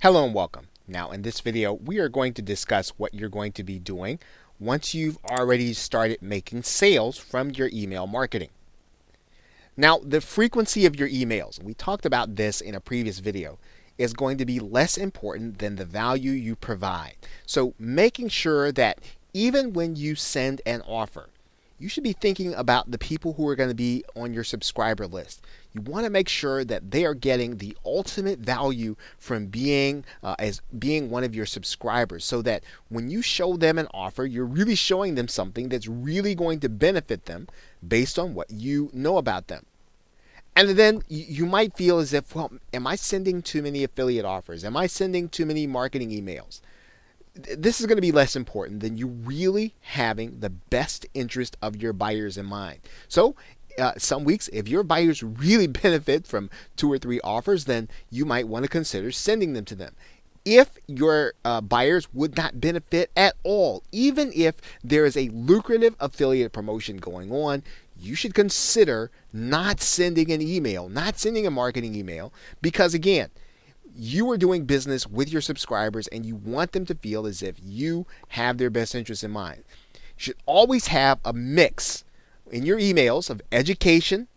Hello and welcome. Now in this video we are going to discuss what you're going to be doing once you've already started making sales from your email marketing. Now the frequency of your emails, we talked about this in a previous video, is going to be less important than the value you provide. So making sure that even when you send an offer, you should be thinking about the people who are going to be on your subscriber list. You want to make sure that they are getting the ultimate value from being one of your subscribers, so that when you show them an offer, you're really showing them something that's really going to benefit them based on what you know about them. And then you might feel as if, well, am I sending too many affiliate offers? Am I sending too many marketing emails? This is going to be less important than you really having the best interest of your buyers in mind. So some weeks, if your buyers really benefit from 2 or 3 offers, then you might want to consider sending them to them. If your buyers would not benefit at all, even if there is a lucrative affiliate promotion going on, you should consider not sending an email, not sending a marketing email, because again, you are doing business with your subscribers and you want them to feel as if you have their best interests in mind. You should always have a mix in your emails of education,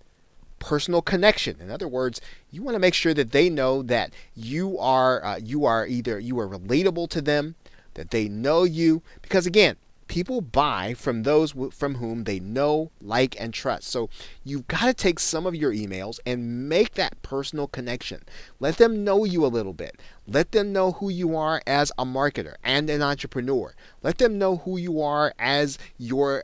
personal connection. In other words, you want to make sure that they know that you are relatable to them, that they know you, because again, people buy from those from whom they know, like, and trust. So you've got to take some of your emails and make that personal connection. Let them know you a little bit. Let them know who you are as a marketer and an entrepreneur. Let them know who you are as your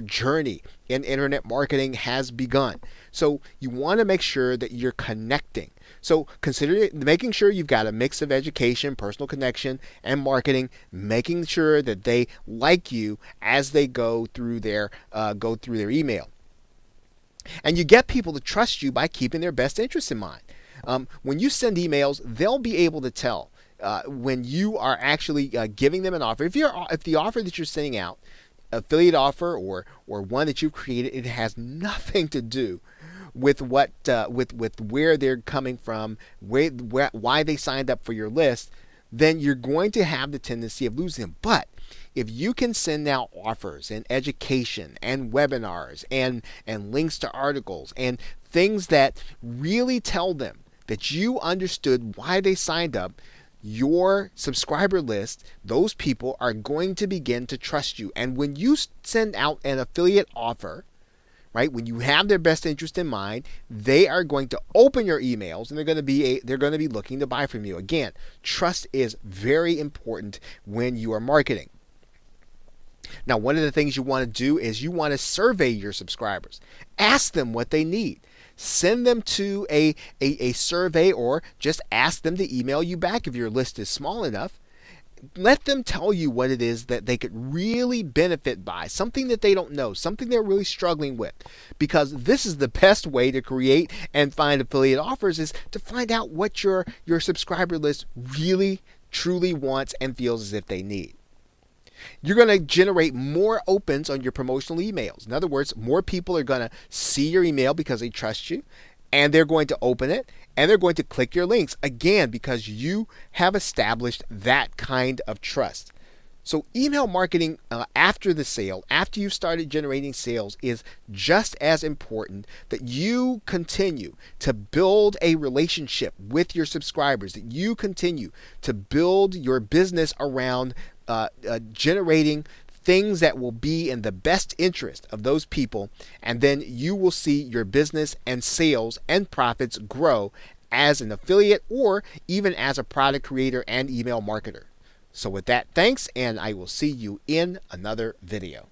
journey in internet marketing has begun. So you want to make sure that you're connecting. So consider making sure you've got a mix of education, personal connection, and marketing, making sure that they like you as they go through their email. And you get people to trust you by keeping their best interests in mind. When you send emails, they'll be able to tell when you are actually giving them an offer. If the offer that you're sending out, affiliate offer or one that you've created, it has nothing to do with what with where they're coming from, why they signed up for your list, then you're going to have the tendency of losing them. But if you can send out offers and education and webinars and links to articles and things that really tell them that you understood why they signed up, your subscriber list, those people are going to begin to trust you. And when you send out an affiliate offer, right, when you have their best interest in mind, they are going to open your emails and they're going to be looking to buy from you. Again, trust is very important when you are marketing. Now, one of the things you want to do is you want to survey your subscribers. Ask them what they need. Send them to a survey, or just ask them to email you back if your list is small enough. Let them tell you what it is that they could really benefit by, something that they don't know, something they're really struggling with. Because this is the best way to create and find affiliate offers, is to find out what your subscriber list really, truly wants and feels as if they need. You're going to generate more opens on your promotional emails. In other words, more people are going to see your email because they trust you, and they're going to open it, and they're going to click your links, again, because you have established that kind of trust. So email marketing after the sale, after you've started generating sales, is just as important, that you continue to build a relationship with your subscribers, that you continue to build your business around generating things that will be in the best interest of those people, and then you will see your business and sales and profits grow as an affiliate or even as a product creator and email marketer. So with that, thanks, and I will see you in another video.